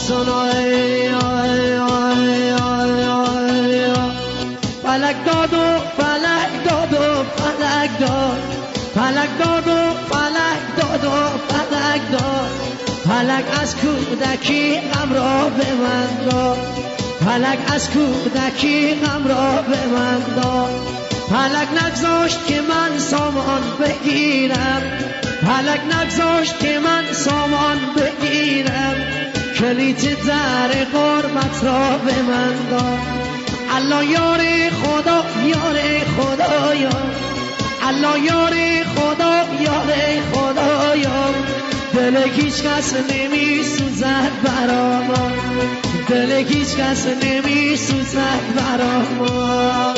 سنای فلک داد و فلک داد و فلک داد فلک داد و فلک داد و فلک داد فلک از کودکی غم را به من داد فلک از کودکی غم را به من داد فلک نگذاشت که من سامان بگیرم فلک نگذاشت که من سامان بگیرم کلید در غربت را به من داد الله یار خدا یار خدایا الله یار خدا یار خدایا دل هیچ کس نمی سوزد برا ما دل هیچ کس نمی سوزد برا ما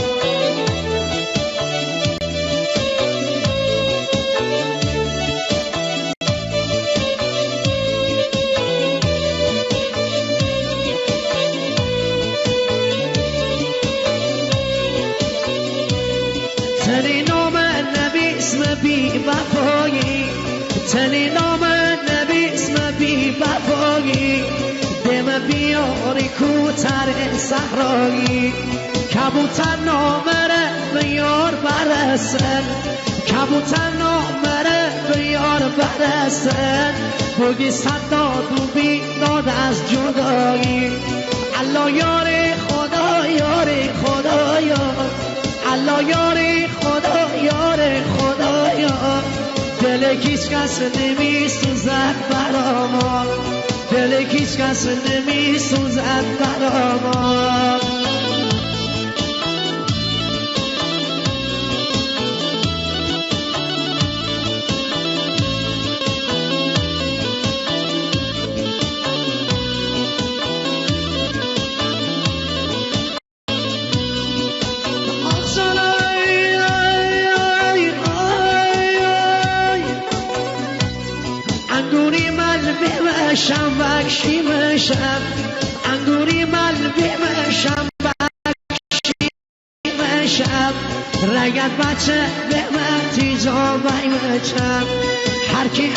تنی نام نبی اسم بی وفایی تنی نام نبی اسم بی وفایی دم بیاری کوتر صحرایی کبوتر نامره به یار برسن کبوتر نامره به یار برسن بگی صد داد و بی داد از جدایی الله یار خدا یار خدایا الله یار خدا یار خدایا دل هیچ کس نمی سوزد برا ما دل هیچ کس نمی سوزد برا ما انگوری مل بمشم بکشی مشم انگوری مل بمشم بکشی مشم رگت بچه به من تیزا بیمچم هر کی